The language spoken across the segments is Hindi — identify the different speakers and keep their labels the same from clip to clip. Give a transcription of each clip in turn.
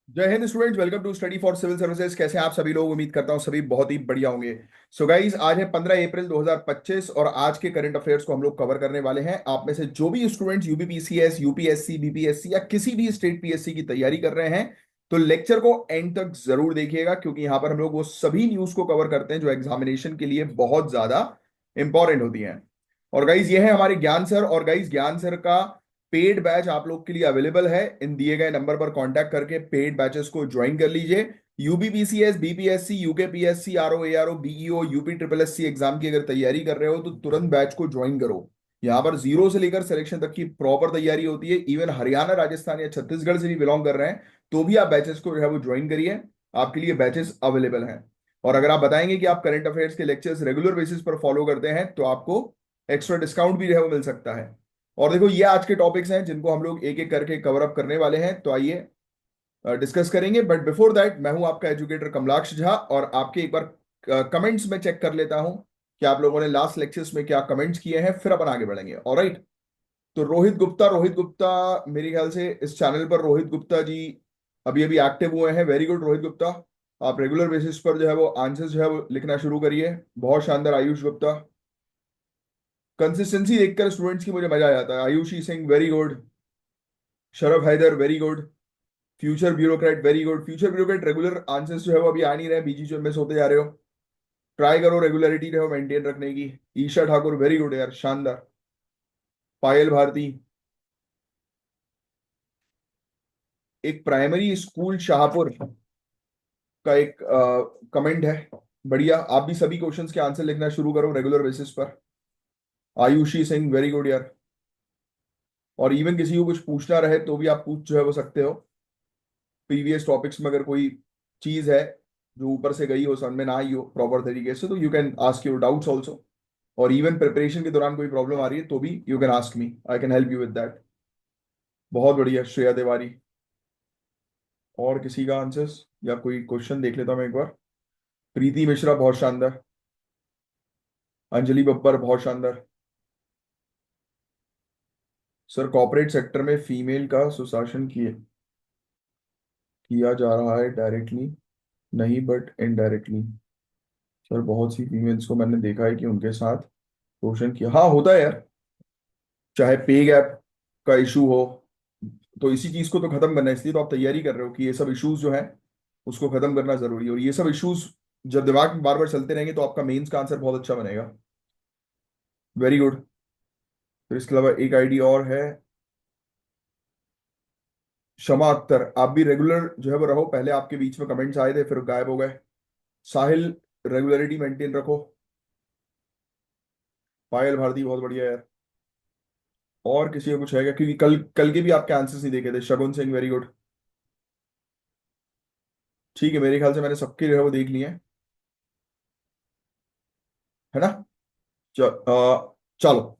Speaker 1: जय Hind students, welcome to study for civil services. कैसे हैं आप सभी लोग? उम्मीद करता हूं सभी बहुत ही बढ़िया होंगे। सो गाइज, आज है 15 अप्रैल 2025 और आज के करंट अफेयर्स को हम लोग कवर करने वाले हैं। आप में से जो भी स्टूडेंट्स यूपीपीसीएस, यूपीएससी, बीपीएससी या किसी भी स्टेट पीएससी की तैयारी कर रहे हैं तो लेक्चर को एंड तक जरूर देखिएगा, क्योंकि यहाँ पर हम लोग वो सभी न्यूज को कवर करते हैं जो एग्जामिनेशन के लिए बहुत ज्यादा इंपॉर्टेंट होती हैं। और गाइज ये है हमारे ज्ञान सर, और गाइज ज्ञान सर का पेड बैच आप लोग के लिए अवेलेबल है। इन दिए गए नंबर पर कांटेक्ट करके पेड बैचेस को ज्वाइन कर लीजिए। UPPCS, BPSC, UKPSC, RO, ARO, BEO, UP triple SC exam की अगर तैयारी कर रहे हो तो तुरंत बैच को ज्वाइन करो। यहाँ पर जीरो से लेकर सिलेक्शन तक की प्रॉपर तैयारी होती है। इवन हरियाणा, राजस्थान या छत्तीसगढ़ से भी बिलोंग कर रहे हैं तो भी आप बैचेस को जो है वो ज्वाइन करिए। आपके लिए बैचेस अवेलेबल हैं। और अगर आप बताएंगे कि आप करंट अफेयर्स के लेक्चर्स रेगुलर बेसिस पर फॉलो करते हैं तो आपको एक्स्ट्रा डिस्काउंट भी जो है वो मिल सकता है। और देखो, ये आज के टॉपिक्स हैं जिनको हम लोग एक एक करके कवर अप करने वाले हैं, तो आइए डिस्कस करेंगे। बट बिफोर दैट, मैं हूं आपका एजुकेटर कमलाक्ष झा, और आपके एक बार कमेंट्स में चेक कर लेता हूं कि आप लोगों ने लास्ट लेक्चर्स में क्या कमेंट्स किए हैं, फिर अपन आगे बढ़ेंगे। ऑलराइट। तो रोहित गुप्ता, मेरे ख्याल से इस चैनल पर रोहित गुप्ता जी अभी अभी एक्टिव हुए हैं। Very good Rohit Gupta. आप रेगुलर बेसिस पर जो है वो आंसर्स जो है वो लिखना शुरू करिए। बहुत शानदार आयुष गुप्ता। कंसिस्टेंसी देखकर स्टूडेंट्स की मुझे मजा आ जाता है। Ayushi Singh very good. Sharaf Haider very good. Future bureaucrat very good. Future bureaucrat regular answers जो है वो अभी आ नहीं रहे, बीच बीच में मिस होते जा रहे हो। ट्राई करो रेगुलरिटी रहो मेंटेन रखने की। ईशा ठाकुर वेरी गुड यार, शानदार। पायल भारती। एक प्राइमरी स्कूल शाहपुर का एक कमेंट है। बढ़िया, आप भी सभी क्वेश्चंस के आंसर लिखना शुरू करो रेगुलर बेसिस पर। आयुषी सिंह वेरी गुड यार। और इवन किसी को कुछ पूछना रहे तो भी आप पूछ जो है वो सकते हो। प्रीवियस टॉपिक्स में अगर कोई चीज है जो ऊपर से गई हो, समझ में ना आई हो प्रॉपर तरीके से, तो you can ask your doubts also. और इवन प्रिपरेशन के दौरान कोई प्रॉब्लम आ रही है तो भी you can ask me, I can help you with that. बहुत बढ़िया श्रेया तिवारी। और किसी का आंसर्स या कोई क्वेश्चन देख लेता हूँ मैं एक बार। प्रीति मिश्रा बहुत शानदार। अंजलि बब्बर बहुत शानदार। सर, कॉर्पोरेट सेक्टर में फीमेल का सुशासन किया जा रहा है डायरेक्टली नहीं बट इनडायरेक्टली। सर, बहुत सी फीमेल्स को मैंने देखा है कि उनके साथ शोषण किया, हाँ होता है यार। चाहे पे गैप का इशू हो, तो इसी चीज को तो खत्म करना है, इसलिए तो आप तैयारी कर रहे हो कि ये सब इश्यूज जो है उसको खत्म करना जरूरी है। और ये सब इश्यूज जब दिमाग में बार बार चलते रहेंगे तो आपका मेंस का आंसर बहुत अच्छा बनेगा। Very good. फिर इसके अलावा एक आईडी और है, शमा अख्तर। आप भी रेगुलर जो है वो रहो, पहले आपके बीच में कमेंट्स आए थे फिर गायब हो गए। साहिल, रेगुलरिटी मेंटेन रखो। पायल भारती बहुत बढ़िया यार। और किसी का कुछ है क्या? क्योंकि कल कल के भी आपके आंसर्स नहीं देखे थे। शगुन सिंह वेरी गुड। ठीक है, मेरे ख्याल से मैंने सबके जो है वो देख लिए हैं, है ना? चलो,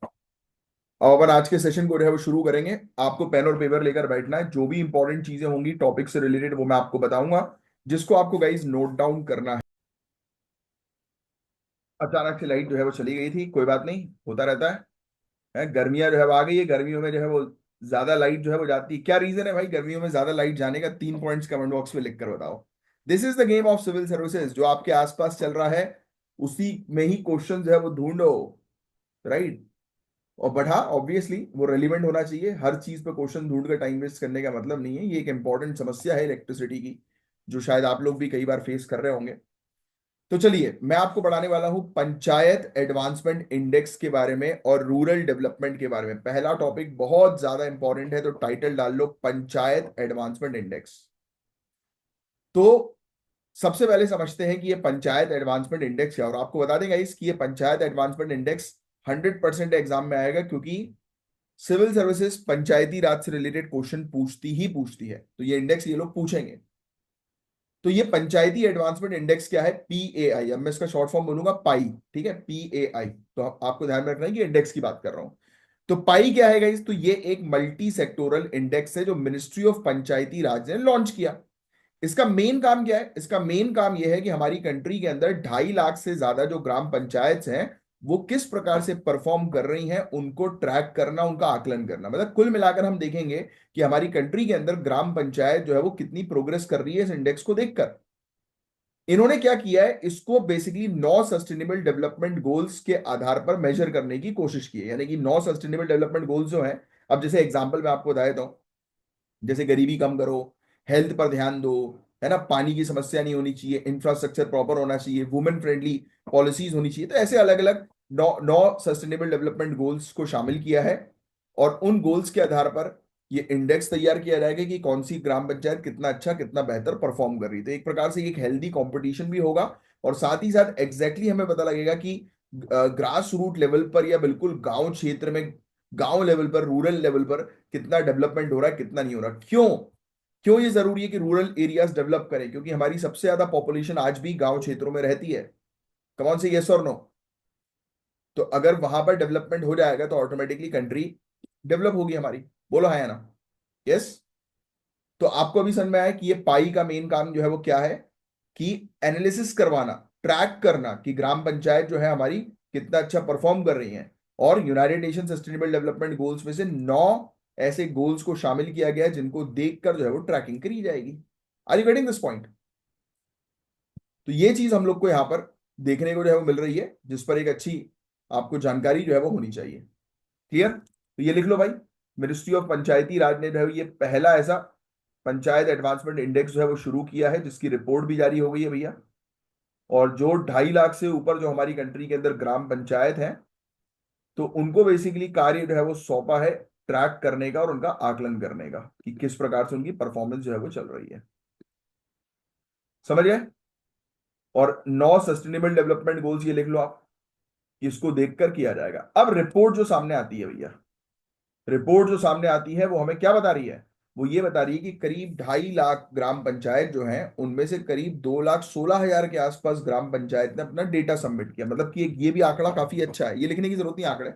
Speaker 1: अब अपन आज के सेशन को जो है वो शुरू करेंगे। आपको पेन और पेपर लेकर बैठना है। जो भी इंपॉर्टेंट चीजें होंगी टॉपिक से रिलेटेड वो मैं आपको बताऊंगा, जिसको आपको गाइज नोट डाउन करना है। अचानक से लाइट जो है वो चली गई थी, कोई बात नहीं, होता रहता है। गर्मियां जो है वो आ गई है, गर्मियों में जो है वो ज्यादा लाइट जो है वो जाती है। क्या रीजन है भाई गर्मियों में ज्यादा लाइट जाने का? 3 पॉइंट्स कमेंट बॉक्स में लिख कर बताओ। This is the game of civil services. जो आपके आसपास चल रहा है उसी में ही क्वेश्चन जो है वो ढूंढो। राइट। और बट हाँ, ऑब्वियसली वो रेलिवेंट होना चाहिए। हर चीज पे क्वेश्चन ढूंढ कर टाइम वेस्ट करने का मतलब नहीं है। ये एक इंपॉर्टेंट समस्या है इलेक्ट्रिसिटी की, जो शायद आप लोग भी कई बार फेस कर रहे होंगे। तो चलिए, मैं आपको पढ़ाने वाला हूं पंचायत एडवांसमेंट इंडेक्स के बारे में और रूरल डेवलपमेंट के बारे में। पहला टॉपिक बहुत ज्यादा इंपॉर्टेंट है, तो टाइटल डाल लो पंचायत एडवांसमेंट इंडेक्स। तो सबसे पहले समझते हैं कि ये पंचायत एडवांसमेंट इंडेक्स है। और आपको बता देंगे इसकी, ये पंचायत एडवांसमेंट इंडेक्स 100% एग्जाम में आएगा, क्योंकि सिविल सर्विसेज पंचायती राज से रिलेटेड क्वेश्चन पूछती ही पूछती है, तो ये इंडेक्स ये लोग पूछेंगे। तो ये पंचायती एडवांसमेंट इंडेक्स क्या है? PAI। अब मैं इसका शॉर्ट फॉर्म बोलूंगा पाई। ठीक है, PAI। तो आपको ध्यान में रखना है कि इंडेक्स की बात कर रहा हूं। तो पाई क्या है गाइस? तो ये एक मल्टी सेक्टोरल इंडेक्स है जो मिनिस्ट्री ऑफ पंचायती राज ने लॉन्च किया। इसका मेन काम क्या है? इसका मेन काम यह है कि हमारी कंट्री के अंदर 2.5 लाख से ज्यादा जो ग्राम पंचायत हैं वो किस प्रकार से परफॉर्म कर रही हैं उनको ट्रैक करना, उनका आकलन करना। मतलब कुल मिलाकर हम देखेंगे कि हमारी कंट्री के अंदर ग्राम पंचायत जो है वो कितनी प्रोग्रेस कर रही है इस इंडेक्स को देखकर। इन्होंने क्या किया है, इसको बेसिकली 9 सस्टेनेबल डेवलपमेंट गोल्स के आधार पर मेजर करने की कोशिश की है। यानी कि 9 सस्टेनेबल डेवलपमेंट गोल्स जो हैं, अब जैसे एग्जांपल मैं आपको बता देता हूं, जैसे गरीबी कम करो, हेल्थ पर ध्यान दो, है ना, पानी की समस्या नहीं होनी चाहिए, इंफ्रास्ट्रक्चर प्रॉपर होना चाहिए, वुमेन फ्रेंडली पॉलिसीज होनी चाहिए। तो ऐसे अलग अलग नौ नौ सस्टेनेबल डेवलपमेंट गोल्स को शामिल किया है। और उन गोल्स के आधार पर ये इंडेक्स तैयार किया जाएगा कि कौन सी ग्राम पंचायत कितना अच्छा, कितना बेहतर परफॉर्म कर रही है। तो एक प्रकार से एक हेल्दी कंपटीशन भी होगा, और साथ ही साथ एग्जैक्टली हमें पता लगेगा कि ग्रास रूट लेवल पर या बिल्कुल गांव क्षेत्र में, गांव लेवल पर, रूरल लेवल पर कितना डेवलपमेंट हो रहा है, कितना नहीं हो रहा। क्यों क्यों ये जरूरी है कि रूरल एरियाज डेवलप करें? क्योंकि हमारी सबसे ज्यादा पॉपुलेशन आज भी गांव क्षेत्रों में रहती है। कौन से, यस और नो? तो अगर वहां पर डेवलपमेंट हो जाएगा तो ऑटोमेटिकली कंट्री डेवलप होगी हमारी। बोलो हाँ या ना? यस। तो आपको अभी समझ में आया कि ये पाई का मेन काम जो है वो क्या है, कि एनालिसिस करवाना, ट्रैक करना कि ग्राम पंचायत जो है हमारी कितना अच्छा परफॉर्म कर रही है। और United nation sustainable development goals में से 9 ऐसे गोल्स को शामिल किया गया है जिनको देखकर जो है वो ट्रैकिंग करी जाएगी। Are you getting this point? तो ये चीज हम लोग को यहाँ पर देखने को जो है वो मिल रही है, जिस पर एक अच्छी आपको जानकारी जो है वो होनी चाहिए। क्लियर? तो ये लिख लो भाई, मिनिस्ट्री ऑफ पंचायती राज ने जो है ये पहला ऐसा पंचायत एडवांसमेंट इंडेक्स जो है वो शुरू किया है, जिसकी रिपोर्ट भी जारी हो गई है भैया। और जो 2.5 लाख से ऊपर जो हमारी कंट्री के अंदर ग्राम पंचायत है, तो उनको बेसिकली कार्य जो है वो सौंपा है ट्रैक करने का और उनका आकलन करने का कि किस प्रकार से उनकी परफॉर्मेंस जो है वो चल रही है। समझ गए? और 9 सस्टेनेबल डेवलपमेंट गोल्स ये लिख लो आप, इसको देखकर किया जाएगा। अब रिपोर्ट जो सामने आती है भैया, रिपोर्ट जो सामने आती है वो हमें क्या बता रही है? वो ये बता रही है कि करीब 2.5 लाख ग्राम पंचायत जो हैं उनमें से करीब 2,16,000 के आसपास ग्राम पंचायत ने अपना डेटा सबमिट किया। मतलब कि ये भी आंकड़ा काफी अच्छा है, ये लिखने की जरूरत नहीं आंकड़े।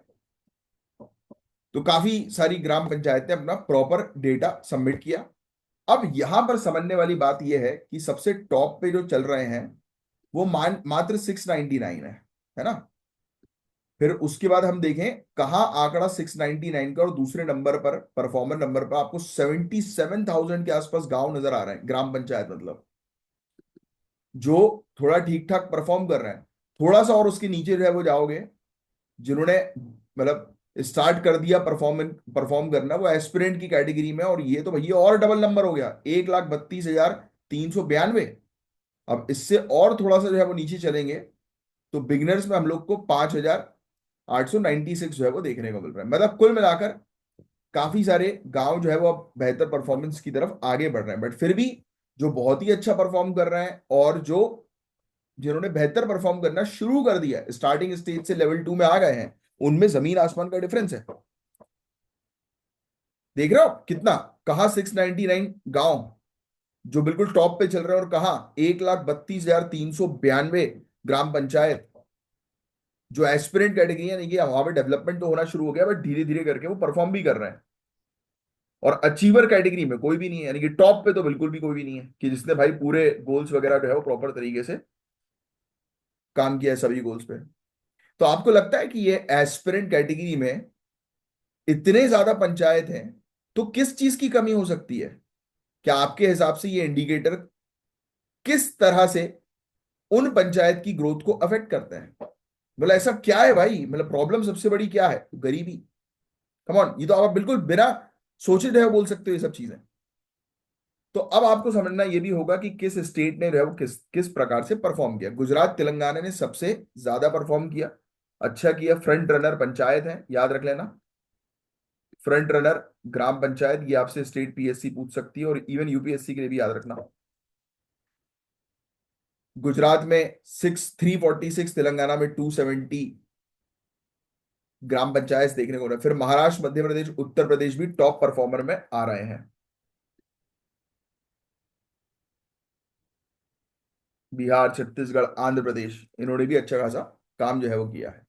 Speaker 1: तो काफी सारी ग्राम पंचायत ने अपना प्रॉपर डेटा सबमिट किया। अब यहां पर समझने वाली बात यह है कि सबसे टॉप पे जो चल रहे हैं वो मात्र 699 है ना। फिर उसके बाद हम देखें कहां आंकड़ा 699 का, और दूसरे नंबर पर, परफॉर्मर नंबर पर आपको 77,000 के आसपास गांव नजर आ रहे हैं, ग्राम पंचायत मतलब, जो थोड़ा ठीक ठाक परफॉर्म कर रहे हैं। थोड़ा सा और उसके नीचे जो है वो जाओगे, जिन्होंने मतलब स्टार्ट कर दिया परफॉर्म परफॉर्म करना, वो एस्पिरेंट की कैटेगरी में। और ये तो भैया और डबल नंबर हो गया, 1,32,392। अब इससे और थोड़ा सा जो है वो नीचे चलेंगे तो बिगिनर्स में हम लोग को 5,896 जो है वो देखने को मिल रहा है। मतलब कुल मिलाकर काफी सारे गांव जो है वो अब बेहतर परफॉर्मेंस की तरफ आगे बढ़ रहे हैं। बट फिर भी जो बहुत ही अच्छा परफॉर्म कर रहे हैं और जो जिन्होंने बेहतर परफॉर्म करना शुरू कर दिया, स्टार्टिंग स्टेज से लेवल 2 में आ गए हैं, उनमें जमीन आसमान का डिफरेंस है। देख रहे हो कितना? कहा 699 गांव जो बिल्कुल टॉप पे चल रहे हैं, और कहा 1,32,392 ग्राम पंचायत जो एस्पिरेंट कैटेगरी है। नहीं कि वहां पे डेवलपमेंट तो होना शुरू हो गया, बट धीरे धीरे करके वो परफॉर्म भी कर रहे हैं। और अचीवर कैटेगरी में कोई भी नहीं है, यानी कि टॉप पे तो बिल्कुल भी कोई भी नहीं है कि जिसने भाई पूरे गोल्स वगैरह जो है वो प्रॉपर तरीके से काम किया है सभी गोल्स पे। तो आपको लगता है कि ये एस्पिरेंट कैटेगरी में इतने ज्यादा पंचायत हैं, तो किस चीज की कमी हो सकती है? क्या आपके हिसाब से ये इंडिकेटर किस तरह से उन पंचायत की ग्रोथ को अफेक्ट करते हैं? मतलब ऐसा क्या है भाई, मतलब प्रॉब्लम सबसे बड़ी क्या है? गरीबी। कम ऑन, ये तो आप बिल्कुल बिना सोचे जो है बोल सकते हो ये सब चीजें। तो अब आपको समझना ये भी होगा कि किस स्टेट ने जो है वो किस किस प्रकार से परफॉर्म किया। गुजरात तेलंगाना ने सबसे ज्यादा परफॉर्म किया, अच्छा किया। फ्रंट रनर पंचायत है, याद रख लेना। फ्रंट रनर ग्राम पंचायत, ये आपसे स्टेट पीएससी पूछ सकती है, और इवन यूपीएससी के लिए भी याद रखना। गुजरात में 346, तेलंगाना में 270 ग्राम पंचायत देखने को मिला। फिर महाराष्ट्र, मध्य प्रदेश, उत्तर प्रदेश भी टॉप परफॉर्मर में आ रहे हैं। बिहार, छत्तीसगढ़, आंध्र प्रदेश, इन्होंने भी अच्छा खासा काम जो है वो किया है।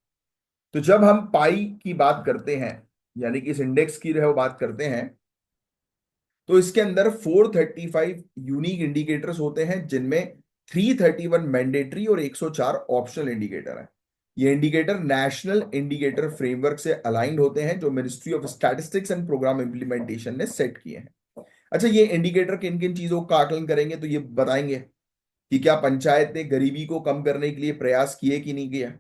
Speaker 1: तो जब हम पाई की बात करते हैं, यानी कि इस इंडेक्स की जो है वो बात करते हैं, तो इसके अंदर 435 यूनिक इंडिकेटर्स होते हैं, जिनमें 331 मैंडेटरी और 104 ऑप्शनल इंडिकेटर है। ये इंडिकेटर नेशनल इंडिकेटर फ्रेमवर्क से अलाइंड होते हैं जो ministry of statistics and programme implementation ने सेट किए हैं। अच्छा, ये इंडिकेटर किन किन चीजों का आकलन करेंगे, तो ये बताएंगे कि क्या पंचायत ने गरीबी को कम करने के लिए प्रयास किए कि नहीं किया,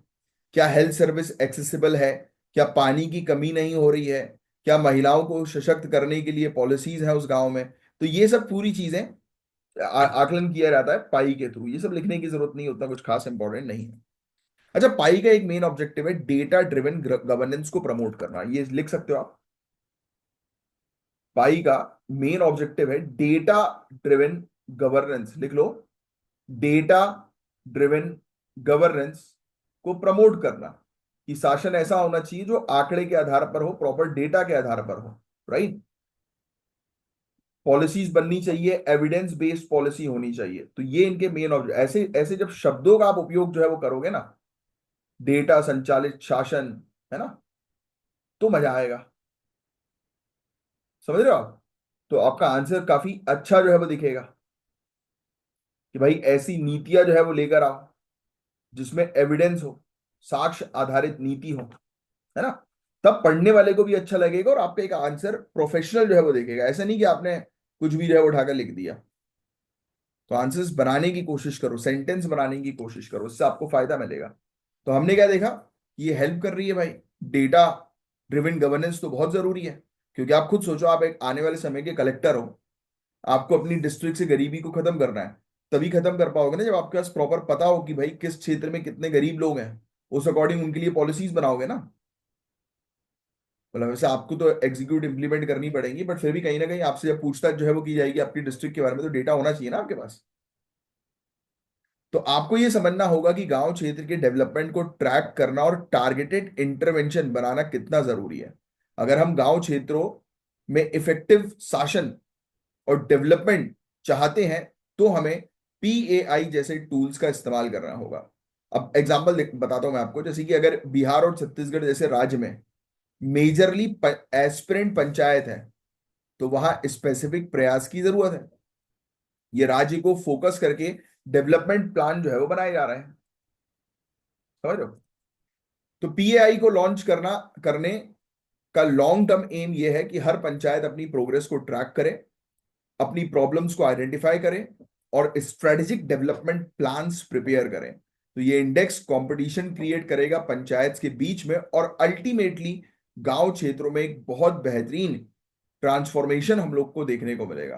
Speaker 1: क्या हेल्थ सर्विस एक्सेसिबल है, क्या पानी की कमी नहीं हो रही है, क्या महिलाओं को सशक्त करने के लिए पॉलिसीज है उस गांव में। तो ये सब पूरी चीजें आकलन किया जाता है पाई के थ्रू। ये सब लिखने की जरूरत नहीं, उतना कुछ खास इंपॉर्टेंट नहीं है। अच्छा, पाई का एक मेन ऑब्जेक्टिव है डेटा ड्रिवन गवर्नेंस को प्रमोट करना, ये लिख सकते हो आप। पाई का मेन ऑब्जेक्टिव है डेटा ड्रिवन गवर्नेंस, लिख लो, डेटा ड्रिवन गवर्नेंस को प्रमोट करना, कि शासन ऐसा होना चाहिए जो आंकड़े के आधार पर हो, प्रॉपर डेटा के आधार पर हो, राइट। पॉलिसीज बननी चाहिए, एविडेंस बेस्ड पॉलिसी होनी चाहिए। तो ये इनके मेन ऑब्जेक्ट, ऐसे ऐसे जब शब्दों का आप उपयोग जो है वो करोगे ना, डेटा संचालित शासन, है ना, तो मजा आएगा। समझ रहे हो आप? तो आपका आंसर काफी अच्छा जो है वो दिखेगा कि भाई ऐसी नीतियां जो है वो लेकर आओ जिसमें एविडेंस हो, साक्ष्य आधारित नीति हो, है ना। तब पढ़ने वाले को भी अच्छा लगेगा और आपका एक आंसर प्रोफेशनल जो है वो देखेगा। ऐसा नहीं कि आपने कुछ भी जो है वो उठाकर लिख दिया। तो आंसर्स बनाने की कोशिश करो, सेंटेंस बनाने की कोशिश करो, इससे आपको फायदा मिलेगा। तो हमने क्या देखा कि ये हेल्प कर रही है भाई, डेटा ड्रिवन गवर्नेंस तो बहुत जरूरी है। क्योंकि आप खुद सोचो, आप एक आने वाले समय के कलेक्टर हो, आपको अपनी डिस्ट्रिक्ट से गरीबी को खत्म करना है। तभी खत्म कर पाओगे ना जब आपके पास प्रॉपर पता हो कि भाई किस क्षेत्र में कितने गरीब लोग हैं, उस अकॉर्डिंग उनके लिए पॉलिसीज बनाओगे ना। मतलब वैसे आपको तो एग्जीक्यूट इंप्लीमेंट करनी पड़ेगी, बट फिर भी कहीं ना कहीं आपसे जब पूछताछ जो है वो की जाएगी आपकी डिस्ट्रिक्ट के बारे में, तो डेटा होना चाहिए ना आपके पास। तो आपको ये समझना होगा कि गांव क्षेत्र के डेवलपमेंट को ट्रैक करना और टारगेटेड इंटरवेंशन बनाना कितना जरूरी है। अगर हम गांव क्षेत्रों में इफेक्टिव शासन और डेवलपमेंट चाहते हैं तो हमें पीएआई जैसे टूल्स का इस्तेमाल करना होगा। अब एग्जांपल बताता हूं मैं आपको, जैसे कि अगर बिहार और छत्तीसगढ़ जैसे राज्य में मेजरली एस्पिरेंट पंचायत है, तो वहां स्पेसिफिक प्रयास की जरूरत है। ये राज्य को फोकस करके डेवलपमेंट प्लान जो है वो बनाए जा रहे हैं। समझ रहे हो? तो पीएआई को लॉन्च करने का लॉन्ग टर्म एम ये है कि हर पंचायत अपनी प्रोग्रेस को ट्रैक करे, अपनी प्रॉब्लम्स को आइडेंटिफाई करें और स्ट्रेटेजिक डेवलपमेंट प्लान्स प्रिपेयर करें। तो ये इंडेक्स कंपटीशन क्रिएट करेगा पंचायत के बीच में और अल्टीमेटली गांव क्षेत्रों में एक बहुत बेहतरीन ट्रांसफॉर्मेशन हम लोग को देखने को मिलेगा।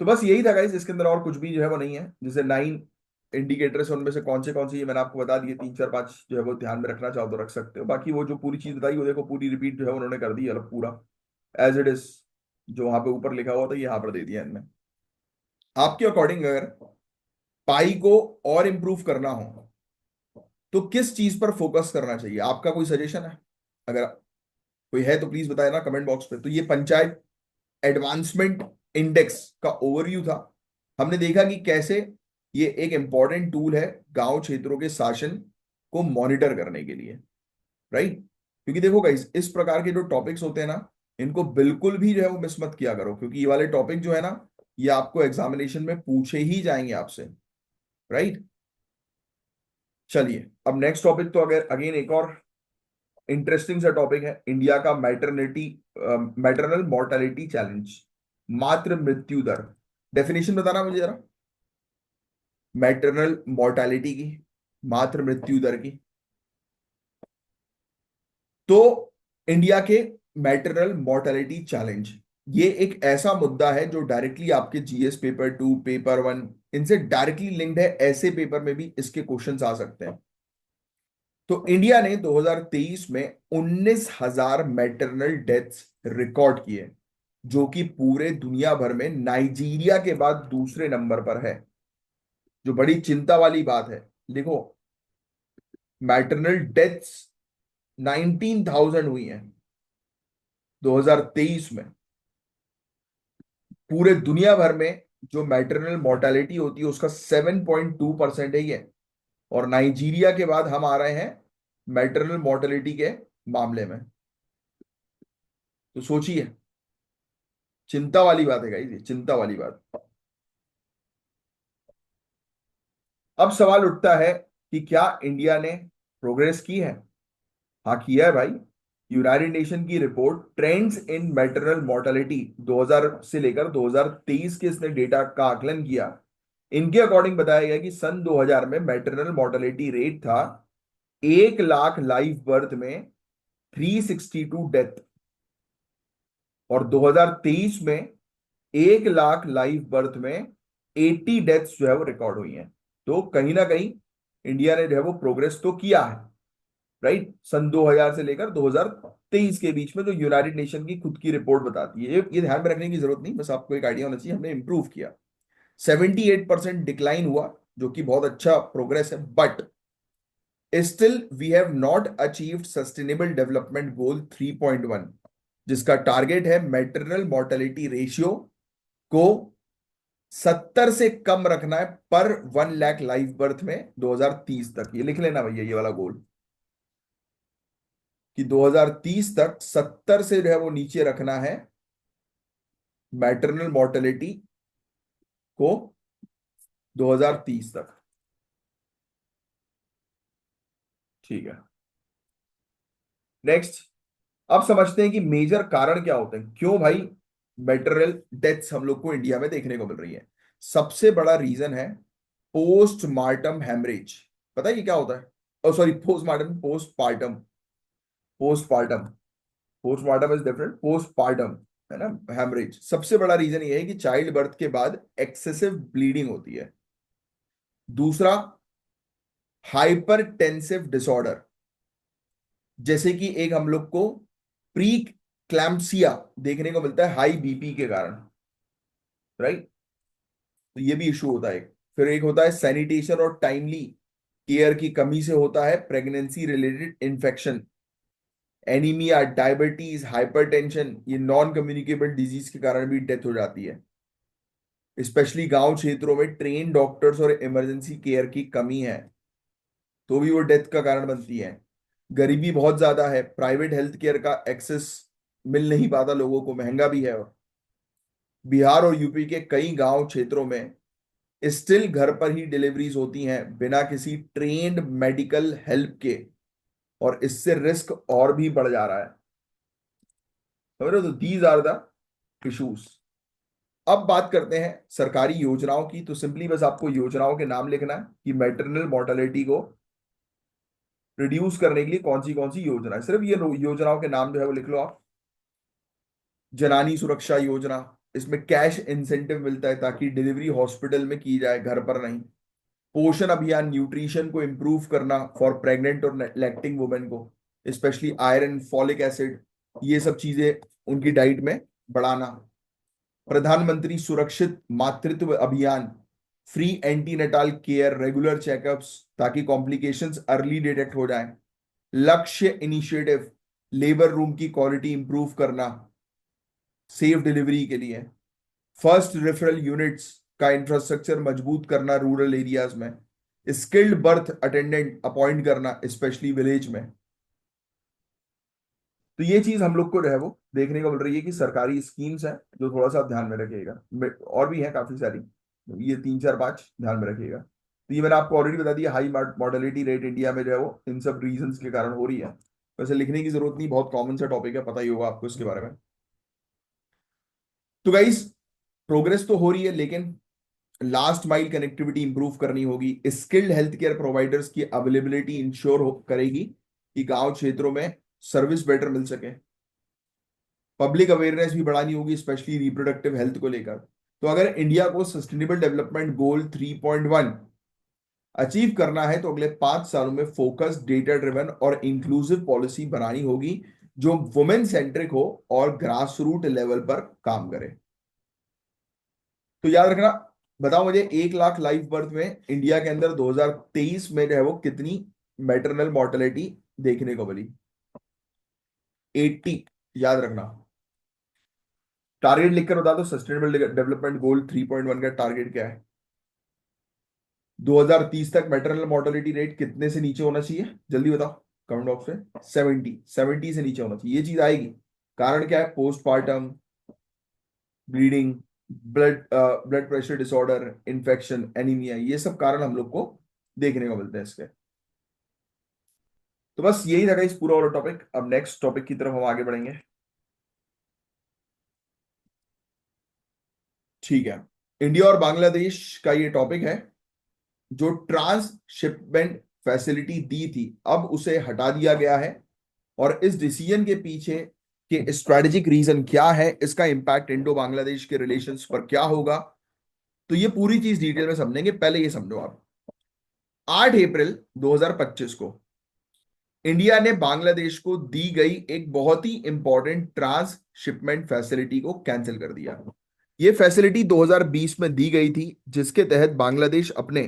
Speaker 1: तो बस यही था गाइस, इसके अंदर और कुछ भी जो है वो नहीं है। जैसे 9 इंडिकेटर्स है, उनमें से कौन से ये मैंने आपको बता दिए, 3 4 5 जो है वो ध्यान में रखना चाहो तो रख सकते हो। बाकी वो जो पूरी चीज बताई वो देखो, पूरी रिपीट जो है उन्होंने कर दी अलग पूरा एज इट इज, जो वहां पे ऊपर लिखा हुआ था यहाँ पर दे दिया इनने। आपके अकॉर्डिंग अगर पाई को और इंप्रूव करना हो तो किस चीज पर फोकस करना चाहिए, आपका कोई सजेशन है? अगर कोई है तो प्लीज बताए ना कमेंट बॉक्स पे। तो ये पंचायत एडवांसमेंट इंडेक्स का ओवरव्यू था। हमने देखा कि कैसे ये एक इंपॉर्टेंट टूल है गांव क्षेत्रों के शासन को मॉनिटर करने के लिए, राइट। क्योंकि देखो गाइस, इस प्रकार के जो टॉपिक्स होते हैं ना, इनको बिल्कुल भी जो है वो मिस मत किया करो, क्योंकि ये वाले टॉपिक जो है ना, ये आपको एग्जामिनेशन में पूछे ही जाएंगे आपसे, राइट। चलिए, अब नेक्स्ट टॉपिक तो अगर अगेन एक और इंटरेस्टिंग सा टॉपिक है, इंडिया का मैटरनल मोर्टेलिटी चैलेंज, मातृ मृत्यु दर। डेफिनेशन बताना मुझे जरा, मैटरनल मोर्टेलिटी की, मातृ मृत्यु दर की। तो इंडिया के मैटरनल मोर्टेलिटी चैलेंज, ये एक ऐसा मुद्दा है जो डायरेक्टली आपके जीएस पेपर 2 पेपर 1 इनसे डायरेक्टली लिंक्ड है। ऐसे पेपर में भी इसके क्वेश्चंस आ सकते हैं। तो इंडिया ने 2023 में 19,000 मैटरनल डेथ्स रिकॉर्ड किए, जो कि पूरे दुनिया भर में नाइजीरिया के बाद दूसरे नंबर पर है, जो बड़ी चिंता वाली बात है। देखो, मैटरनल डेथ्स 19,000 हुई हैं 2023 में। पूरे दुनिया भर में जो मैटरनल मोर्टेलिटी होती है उसका 7.2% है ये। और नाइजीरिया के बाद हम आ रहे हैं मैटरनल मोर्टेलिटी के मामले में। तो सोचिए, चिंता वाली बात है गाइस, ये चिंता वाली बात। अब सवाल उठता है कि क्या इंडिया ने प्रोग्रेस की है? हाँ किया है भाई। यूनाइटेड नेशन की report trends in maternal mortality 2000 से लेकर 2023 के इसने डेटा का आकलन किया। इनके अकॉर्डिंग बताया गया कि सन 2000 में मैटरनल मोर्टेलिटी रेट था 1 लाख लाइव बर्थ में 362 डेथ, और 2023 में 1 लाख लाइव बर्थ में 80 डेथ्स जो है वो रिकॉर्ड हुई हैं। तो कहीं ना कहीं इंडिया ने जो है वो प्रोग्रेस तो किया है, राइट। सन 2000 से लेकर 2023 के बीच में जो यूनाइटेड नेशन की खुद की रिपोर्ट बताती है, ये ध्यान में रखने की जरूरत नहीं, बस आपको एक आइडिया होना चाहिए हमने इंप्रूव किया। 78% डिक्लाइन हुआ, जो कि बहुत अच्छा प्रोग्रेस है, but still we have not achieved sustainable development goal 3.1, जिसका टारगेट है मैटरनल मोर्टेलिटी रेशियो को 70 से कम रखना है पर 1 लाख लाइव बर्थ में 2030 तक। ये लिख लेना भैया, ये वाला गोल, कि 2030 तक 70 से जो है वो नीचे रखना है मैटरनल मोर्टेलिटी को 2030 तक। ठीक है, नेक्स्ट। अब समझते हैं कि मेजर कारण क्या होते हैं, क्यों भाई मैटरनल डेथ्स हम लोग को इंडिया में देखने को मिल रही है। सबसे बड़ा रीजन है पोस्टमार्टम हेमरेज। पता है ये क्या होता है? Oh sorry, postmortem, postpartum, postpartum. Postmortem is different, postpartum है ना, हेमरेज। सबसे बड़ा रीजन ये है कि चाइल्ड बर्थ के बाद एक्सेसिव ब्लीडिंग होती है। दूसरा, हाइपरटेंसिव डिसऑर्डर, जैसे कि एक हम लोग को प्री क्लैम्पसिया देखने को मिलता है हाई बीपी के कारण, राइट। तो ये भी इशू होता है। फिर एक होता है सैनिटेशन और टाइमली केयर की कमी से होता है pregnancy related infection, anaemia, diabetes, hypertension, ये नॉन कम्युनिकेबल डिजीज के कारण भी डेथ हो जाती है। स्पेशली गांव क्षेत्रों में ट्रेन डॉक्टर्स और इमरजेंसी केयर की कमी है, तो भी वो डेथ का कारण बनती है। गरीबी बहुत ज्यादा है, प्राइवेट हेल्थ केयर का एक्सेस मिल नहीं पाता लोगों को, महंगा भी है। बिहार और यूपी के कई गांव क्षेत्रों में स्टिल घर पर ही डिलीवरीज होती हैं बिना किसी ट्रेन्ड मेडिकल हेल्प के, और इससे रिस्क और भी बढ़ जा रहा है। समझ रहे हो? तो दीज आर द इश्यूज। अब बात करते हैं सरकारी योजनाओं की। तो सिंपली बस आपको योजनाओं के नाम लिखना है कि मैटरनल मोर्टेलिटी को रिड्यूस करने के लिए कौन सी योजना है, सिर्फ ये योजनाओं के नाम जो है वो लिख लो आप। जनानी सुरक्षा योजना, इसमें कैश इंसेंटिव मिलता है ताकि डिलीवरी हॉस्पिटल में की जाए, घर पर नहीं। पोषण अभियान, न्यूट्रिशन को इंप्रूव करना फॉर प्रेग्नेंट और लैक्टिंग वुमेन को, स्पेशली आयरन, फॉलिक एसिड, ये सब चीजें उनकी डाइट में बढ़ाना। प्रधानमंत्री सुरक्षित मातृत्व अभियान, फ्री एंटीनेटाल केयर, रेगुलर चेकअप्स ताकि कॉम्प्लिकेशंस अर्ली डिटेक्ट हो जाएं। लक्ष्य इनिशिएटिव, लेबर रूम की क्वालिटी इंप्रूव करना सेफ डिलीवरी के लिए। फर्स्ट रेफरल यूनिट्स का इंफ्रास्ट्रक्चर मजबूत करना रूरल एरियाज में। स्किल्ड बर्थ अटेंडेंट अपॉइंट करना स्पेशली विलेज में। तो ये चीज हम लोग को जो है वो देखने को मिल रही है कि सरकारी स्कीम्स है जो थोड़ा सा आप ध्यान में रखिएगा। और भी है काफी सारी, ये 3 4 5 ध्यान में रखिएगा। तो ये मैंने आपको ऑलरेडी बता दिया, हाई मॉर्टेलिटी रेट इंडिया में जो है वो इन सब रीजंस के कारण हो रही है। वैसे लिखने की जरूरत नहीं, बहुत कॉमन सा टॉपिक है, पता ही होगा आपको इसके बारे में। तो गाइस, प्रोग्रेस तो हो रही है, लेकिन लास्ट माइल कनेक्टिविटी इंप्रूव करनी होगी। स्किल्ड हेल्थ केयर प्रोवाइडर्स की अवेलेबिलिटी इंश्योर करेगी कि गांव क्षेत्रों में सर्विस बेटर मिल सके। पब्लिक अवेयरनेस भी बढ़ानी होगी, स्पेशली रिप्रोडक्टिव हेल्थ को लेकर। तो अगर इंडिया को सस्टेनेबल डेवलपमेंट गोल 3.1 अचीव करना है तो अगले 5 सालों में फोकस, डेटा ड्रिवन और इंक्लूसिव पॉलिसी बनानी होगी जो वुमेन सेंट्रिक हो और ग्रास रूट लेवल पर काम करे। तो याद रखना, बताओ मुझे 1 लाख लाइव बर्थ में इंडिया के अंदर 2023 में जो है वो कितनी मैटरनल मोर्टेलिटी देखने को मिली? 80। याद रखना, टारगेट लिखकर बता दो, सस्टेनेबल डेवलपमेंट गोल 3.1 का टारगेट क्या है? 2030 तक मैटरनल मोर्टेलिटी रेट कितने से नीचे होना चाहिए? जल्दी बताओ कमेंट बॉक्स में। 70 से नीचे होना चाहिए, ये चीज आएगी। कारण क्या है? Postpartum, bleeding, blood pressure disorder, infection, anaemia, ये सब कारण हम लोग को देखने को मिलते हैं इसके। तो बस यही था इस पूरा वाला टॉपिक। अब नेक्स्ट टॉपिक की तरफ हम आगे बढ़ेंगे। ठीक है। इंडिया और बांग्लादेश का ये टॉपिक है। जो ट्रांसशिपमेंट फैसिलिटी दी थी, अब उसे हटा दिया गया है। और इस डिसीजन के पीछे के स्ट्रेटेजिक रीजन क्या है, इसका इंपैक्ट इंडो बांग्लादेश के रिलेशंस पर क्या होगा, तो ये पूरी चीज डिटेल में समझेंगे। पहले ये समझो आप, 8 अप्रैल 2025 को इंडिया ने बांग्लादेश को दी गई एक बहुत ही इंपॉर्टेंट ट्रांसशिपमेंट फैसिलिटी को कैंसिल कर दिया। ये फैसिलिटी 2020 में दी गई थी, जिसके तहत बांग्लादेश अपने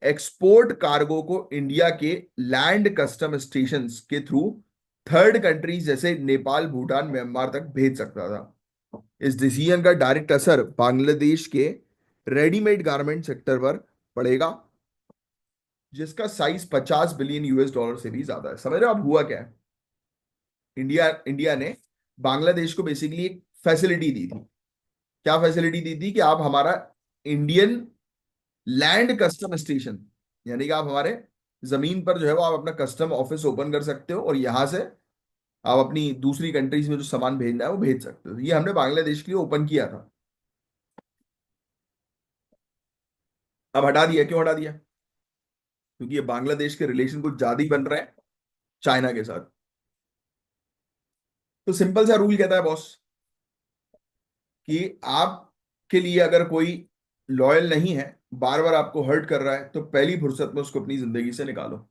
Speaker 1: एक्सपोर्ट कार्गो को इंडिया के लैंड कस्टम स्टेशन के थ्रू थर्ड कंट्रीज जैसे नेपाल, भूटान, म्यांमार तक भेज सकता था। इस डिसीजन का डायरेक्ट असर बांग्लादेश के रेडीमेड गारमेंट सेक्टर पर पड़ेगा, जिसका साइज 50 बिलियन US डॉलर से भी ज्यादा है। समझ रहे हो आप हुआ क्या है? इंडिया इंडिया ने बांग्लादेश को बेसिकली एक फैसिलिटी दी थी। क्या फैसिलिटी दी थी? कि आप हमारा इंडियन लैंड कस्टम स्टेशन, यानी कि आप हमारे जमीन पर जो है वो आप अपना कस्टम ऑफिस ओपन कर सकते हो, और यहां से आप अपनी दूसरी कंट्रीज में जो सामान भेजना है वो भेज सकते हो। ये हमने बांग्लादेश के लिए ओपन किया था। अब हटा दिया। क्यों हटा दिया? क्योंकि ये बांग्लादेश के रिलेशन कुछ ज्यादा ही बन रहे हैं चाइना के साथ। तो सिंपल सा रूल कहता है बॉस, कि आपके लिए अगर कोई लॉयल नहीं है, बार बार आपको हर्ट कर रहा है, तो पहली फुर्सत में उसको अपनी जिंदगी से निकालो।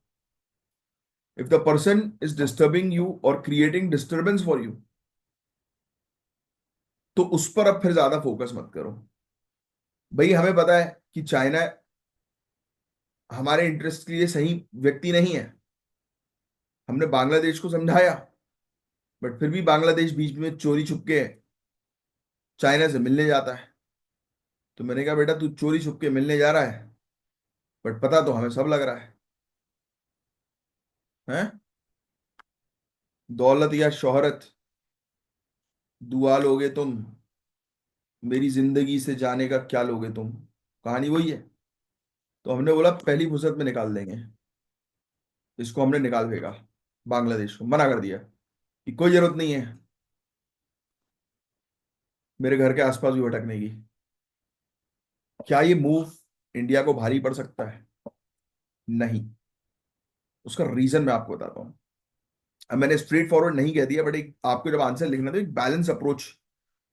Speaker 1: If the person is disturbing you और क्रिएटिंग डिस्टर्बेंस फॉर यू, तो उस पर अब फिर ज्यादा फोकस मत करो। भाई हमें पता है कि चाइना हमारे इंटरेस्ट के लिए सही व्यक्ति नहीं है। हमने बांग्लादेश को समझाया, बट फिर भी बांग्लादेश बीच में चोरी छुपके चाइना से मिलने जाता है। तो मैंने कहा बेटा तू चोरी छुपके मिलने जा रहा है, बट पता तो हमें सब लग रहा है। हैं? दौलत या शोहरत दुआ लोगे तुम, मेरी जिंदगी से जाने का क्या लोगे तुम। कहानी वही है। तो हमने बोला पहली फुर्सत में निकाल देंगे। इसको हमने निकाल फेंका, बांग्लादेश को मना कर दिया कि कोई जरूरत नहीं है मेरे घर के आसपास भी भटकने की। क्या ये मूव इंडिया को भारी पड़ सकता है? नहीं। उसका रीजन मैं आपको बताता हूँ। अब मैंने स्ट्रेट फॉरवर्ड नहीं कह दिया, बट एक आपको जब आंसर लिखना तो एक बैलेंस अप्रोच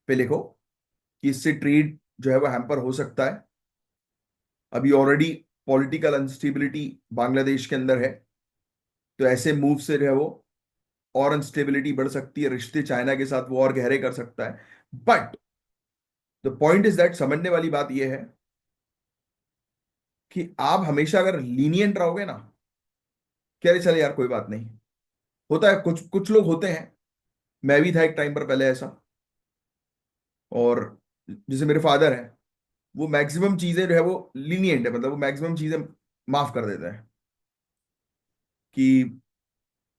Speaker 1: पे लिखो, कि इससे ट्रेड जो है वो हैम्पर हो सकता है। अभी ऑलरेडी पॉलिटिकल अनस्टेबिलिटी बांग्लादेश के अंदर है, तो ऐसे मूव से जो है वो और अनस्टेबिलिटी बढ़ सकती है, रिश्ते चाइना के साथ वो और गहरे कर सकता है। But the point is that, समझने वाली बात यह है कि आप हमेशा अगर लीनियंट रहोगे ना, कह रहे चले यार कोई बात नहीं, होता है, कुछ कुछ लोग होते हैं। मैं भी था एक टाइम पर पहले ऐसा। और जैसे मेरे फादर हैं, वो मैक्सिमम चीजें जो है वो लीनियंट है, मतलब वो मैक्सिमम चीजें माफ कर देते हैं। कि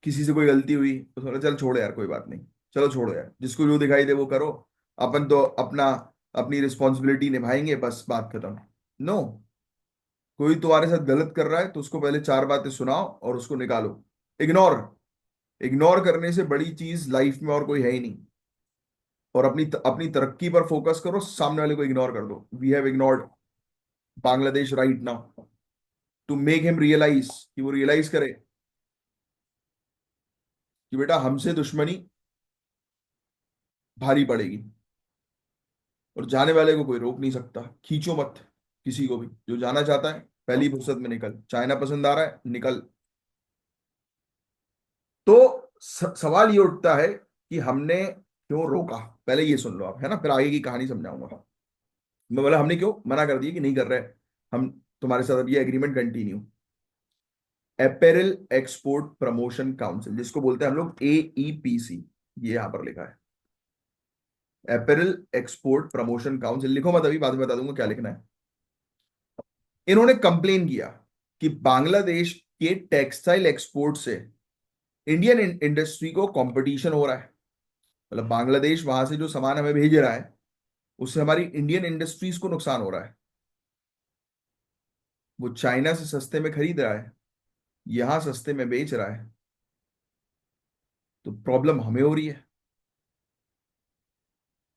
Speaker 1: किसी से कोई गलती हुई तो थोड़ा चल छोड़ो यार कोई बात नहीं, चलो छोड़ो यार, जिसको जो दिखाई दे वो करो, अपन तो अपना अपनी रिस्पॉन्सिबिलिटी निभाएंगे, बस बात खत्म। नो। कोई तुम्हारे साथ गलत कर रहा है तो उसको पहले चार बातें सुनाओ और उसको निकालो। इग्नोर। इग्नोर करने से बड़ी चीज लाइफ में और कोई है ही नहीं। और अपनी अपनी तरक्की पर फोकस करो, सामने वाले को इग्नोर कर दो। We have ignored Bangladesh right now, to make him realize, कि वो रियलाइज करे कि बेटा हमसे दुश्मनी भारी पड़ेगी, और जाने वाले को कोई रोक नहीं सकता। खींचो मत किसी को भी। जो जाना चाहता है पहली फुर्सत में निकल, चाइना पसंद आ रहा है निकल। तो सवाल ये उठता है कि हमने क्यों रोका। पहले ये सुन लो आप, है ना, फिर आगे की कहानी समझाऊंगा। मैं बोला हमने क्यों मना कर दिया कि नहीं कर रहे हम तुम्हारे साथ अब ये agreement continue. Apparel export promotion council, जिसको बोलते हैं हम लोग AEPC, ये यहां पर लिखा है। अपेरल एक्सपोर्ट प्रमोशन काउंसिल, लिखो मत अभी, बाद में बता दूंगा क्या लिखना है। इन्होंने कंप्लेन किया कि बांग्लादेश के टेक्सटाइल एक्सपोर्ट से इंडियन इंडस्ट्री को कंपटीशन हो रहा है। मतलब बांग्लादेश वहां से जो सामान हमें भेज रहा है, उससे हमारी इंडियन इंडस्ट्रीज को नुकसान हो रहा है। वो चाइना से सस्ते में खरीद रहा है, यहां सस्ते में बेच रहा है। तो प्रॉब्लम हमें हो रही है।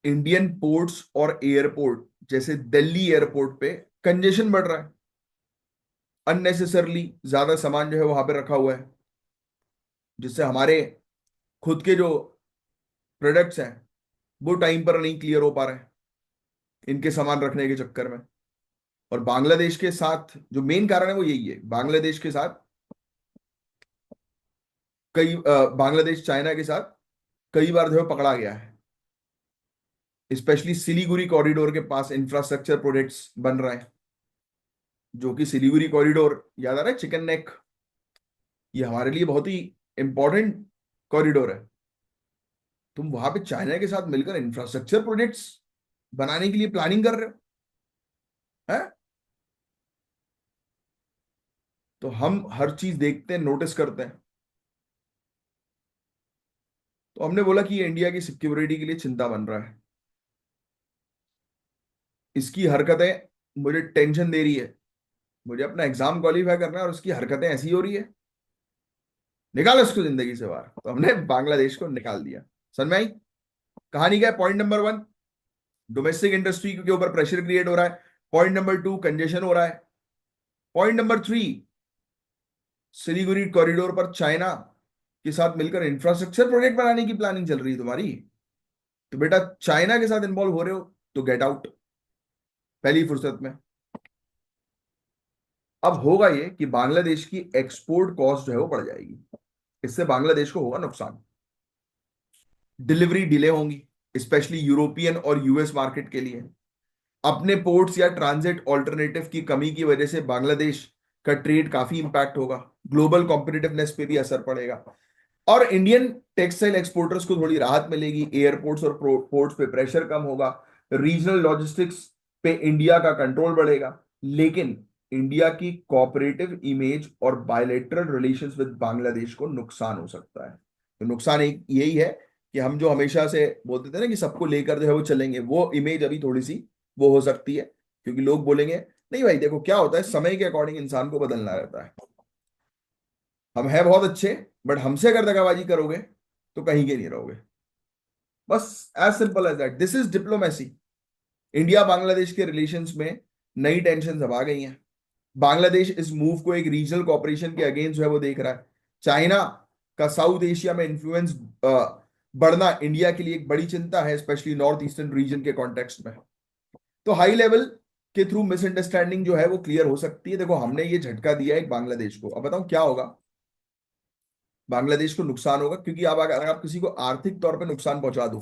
Speaker 1: इंडियन पोर्ट्स और एयरपोर्ट जैसे दिल्ली एयरपोर्ट पे कंजेशन बढ़ रहा है, अननेसेसरली ज्यादा सामान जो है वहां पे रखा हुआ है, जिससे हमारे खुद के जो प्रोडक्ट्स हैं वो टाइम पर नहीं क्लियर हो पा रहे हैं इनके सामान रखने के चक्कर में। और बांग्लादेश के साथ जो मेन कारण है वो यही है, बांग्लादेश के साथ बांग्लादेश चाइना के साथ कई बार जो है पकड़ा गया है, स्पेशली सिलीगुड़ी कॉरिडोर के पास इंफ्रास्ट्रक्चर प्रोजेक्ट्स बन रहे हैं, जो कि सिलीगुड़ी कॉरिडोर याद आ रहा है, चिकन नेक, ये हमारे लिए बहुत ही इंपॉर्टेंट कॉरिडोर है। तुम वहां पे चाइना के साथ मिलकर इंफ्रास्ट्रक्चर प्रोजेक्ट्स बनाने के लिए प्लानिंग कर रहे हो, हैं? तो हम हर चीज देखते हैं, नोटिस करते हैं। तो हमने बोला कि ये इंडिया की सिक्योरिटी के लिए चिंता बन रहा है, इसकी हरकतें मुझे टेंशन दे रही है, मुझे अपना एग्जाम क्वालिफाई करना है और उसकी हरकतें ऐसी हो रही है, निकालो इसको जिंदगी से बाहर। तो हमने बांग्लादेश को निकाल दिया। समझ में आई कहानी? क्या है? Point number one, domestic industry के ऊपर प्रेशर क्रिएट हो रहा है। पॉइंट नंबर टू, कंजेशन हो रहा है। Point number three, Siliguri corridor पर चाइना के साथ मिलकर इंफ्रास्ट्रक्चर प्रोजेक्ट बनाने की प्लानिंग चल रही है तुम्हारी। तो बेटा चाइना के साथ इन्वॉल्व हो रहे हो तो गेट आउट पहली फुर्सत में। अब होगा ये कि बांग्लादेश की एक्सपोर्ट कॉस्ट जो है वो बढ़ जाएगी, इससे बांग्लादेश को होगा नुकसान, डिलीवरी डिले होंगी, स्पेशली यूरोपियन और यूएस मार्केट के लिए। अपने पोर्ट्स या ट्रांजिट ऑल्टरनेटिव की कमी की वजह से बांग्लादेश का ट्रेड काफी इंपैक्ट होगा, ग्लोबल कॉम्पिटिटिवनेस पे भी असर पड़ेगा। और इंडियन टेक्सटाइल एक्सपोर्टर्स को थोड़ी राहत मिलेगी, एयरपोर्ट्स और पोर्ट्स पे प्रेशर कम होगा, रीजनल लॉजिस्टिक्स पे इंडिया का कंट्रोल बढ़ेगा। लेकिन इंडिया की कोऑपरेटिव इमेज और बायलैटरल रिलेशंस विद बांग्लादेश को नुकसान हो सकता है। तो नुकसान एक यही है कि हम जो हमेशा से बोलते थे ना कि सबको लेकर जो है वो चलेंगे, वो इमेज अभी थोड़ी सी वो हो सकती है, क्योंकि लोग बोलेंगे नहीं भाई देखो क्या होता है, समय के अकॉर्डिंग इंसान को बदलना रहता है। हम हैं बहुत अच्छे, बट हमसे अगर दगाबाजी करोगे तो कहीं के नहीं रहोगे। बस as simple as that, this is diplomacy. India Bangladesh के रिलेशंस में नई टेंशन अब आ गई हैं। बांग्लादेश इस मूव को एक रीजनल कॉपरेशन के अगेंस्ट जो है वो देख रहा है। चाइना का साउथ एशिया में इन्फ्लुएंस बढ़ना इंडिया के लिए एक बड़ी चिंता है, स्पेशली नॉर्थ ईस्टर्न रीजन के कॉन्टेक्स्ट में। तो हाई लेवल के थ्रू मिसअंडरस्टैंडिंग जो है वो क्लियर हो सकती है। देखो हमने ये झटका दिया है एक बांग्लादेश को, अब बताओ क्या होगा। बांग्लादेश को नुकसान होगा, क्योंकि अब अगर आप किसी को आर्थिक तौर पे नुकसान पहुंचा दो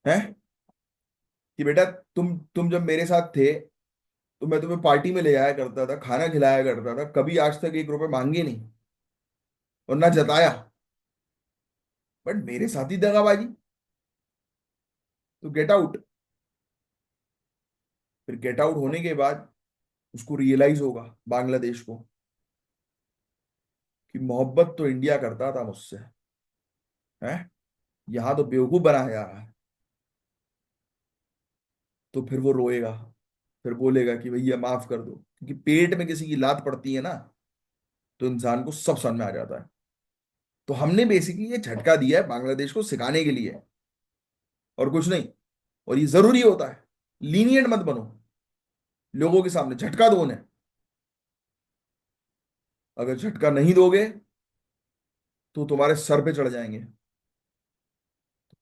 Speaker 1: है कि बेटा तुम जब मेरे साथ थे तो मैं तुम्हें पार्टी में ले जाया करता था, खाना खिलाया करता था, कभी आज तक 1 रुपए मांगे नहीं और ना जताया, बट मेरे साथ ही दगाबाजी, तो गेट आउट। फिर गेट आउट होने के बाद उसको रियलाइज होगा बांग्लादेश को कि मोहब्बत तो इंडिया करता था मुझसे, है यहां तो बेवकूफ बनाया जा रहा है। तो फिर वो रोएगा, फिर बोलेगा कि भैया माफ कर दो, क्योंकि पेट में किसी की लात पड़ती है ना तो इंसान को सब समझ में आ जाता है। तो हमने बेसिकली ये झटका दिया है बांग्लादेश को सिखाने के लिए, और कुछ नहीं। और ये जरूरी होता है, लीनियंट मत बनो, लोगों के सामने झटका दो उन्हें। अगर झटका नहीं दोगे तो तुम्हारे सर पे चढ़ जाएंगे।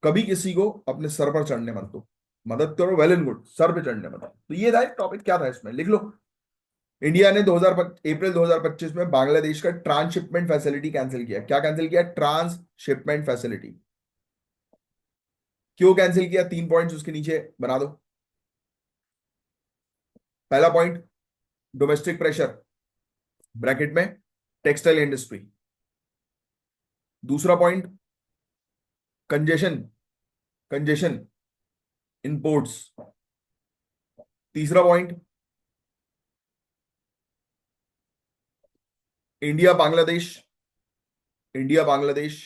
Speaker 1: कभी किसी को अपने सर पर चढ़ने मत दो, मदद करो वेल एंड गुड, सर पे चढ़ने मत दो। तो ये था टॉपिक, क्या था इसमें लिख लो। इंडिया ने 2000 अप्रैल 2025 में बांग्लादेश का ट्रांसशिपमेंट फैसिलिटी कैंसिल किया। क्या कैंसिल किया? Transshipment facility. क्यों कैंसिल किया? 3 पॉइंट्स उसके नीचे बना दो। पहला पॉइंट, डोमेस्टिक प्रेशर, ब्रैकेट में टेक्सटाइल इंडस्ट्री। दूसरा पॉइंट, कंजेशन, कंजेशन इंपोर्ट्स। तीसरा point, India Bangladesh, India Bangladesh,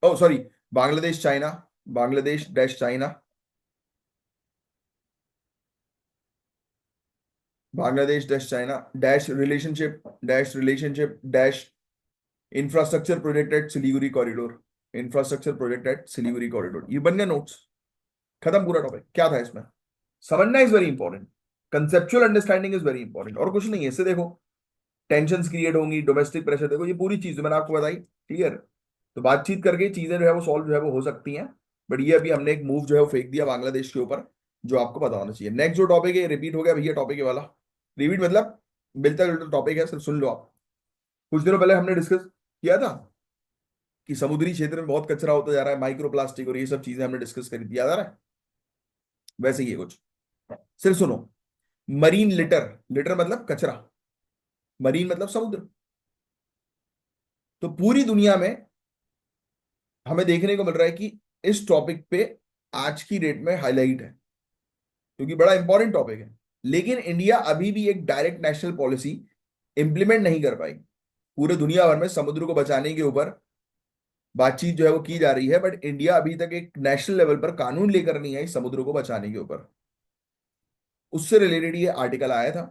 Speaker 1: oh sorry, Bangladesh China, Bangladesh dash China, Bangladesh dash China dash relationship dash infrastructure project at Siliguri corridor, infrastructure project at Siliguri corridor, ये बन गया नोट्स, खत्म पूरा टॉपिक। क्या था इसमें? समझना is very important, conceptual understanding is very important, और कुछ नहीं है। इससे देखो टेंशन क्रिएट होंगी, डोमेस्टिक प्रेशर, देखो ये पूरी चीज जो मैंने आपको बताई, क्लियर। तो बातचीत करके चीजें जो है वो सॉल्व जो है वो हो सकती हैं। बट ये अभी हमने एक मूव जो है वो फेंक दिया बांग्लादेश के ऊपर, जो आपको पता होना चाहिए। नेक्स्ट जो टॉपिक है, रिपीट हो गया भैया टॉपिक ये वाला, रिपीट मतलब मिलता जुलता टॉपिक है, सिर्फ सुन लो आप। कुछ दिनों पहले हमने डिस्कस किया था कि समुद्री क्षेत्र में बहुत कचरा होता जा रहा है, माइक्रो प्लास्टिक और ये सब चीजें हमने डिस्कस करी थी, याद आ रहा है? वैसे ही है कुछ, सिर्फ सुनो। मरीन लिटर, लिटर मतलब कचरा, मरीन मतलब समुद्र। तो पूरी दुनिया में हमें देखने को मिल रहा है कि इस टॉपिक पे आज की डेट में हाईलाइट है, क्योंकि बड़ा इंपॉर्टेंट टॉपिक है। लेकिन इंडिया अभी भी एक डायरेक्ट नेशनल पॉलिसी इंप्लीमेंट नहीं कर पाई। पूरे दुनिया भर में समुद्र को बचाने के ऊपर बातचीत जो है वो की जा रही है, बट इंडिया अभी तक एक नेशनल लेवल पर कानून लेकर नहीं आई समुद्र को बचाने के ऊपर। उससे रिलेटेड ये आर्टिकल आया था।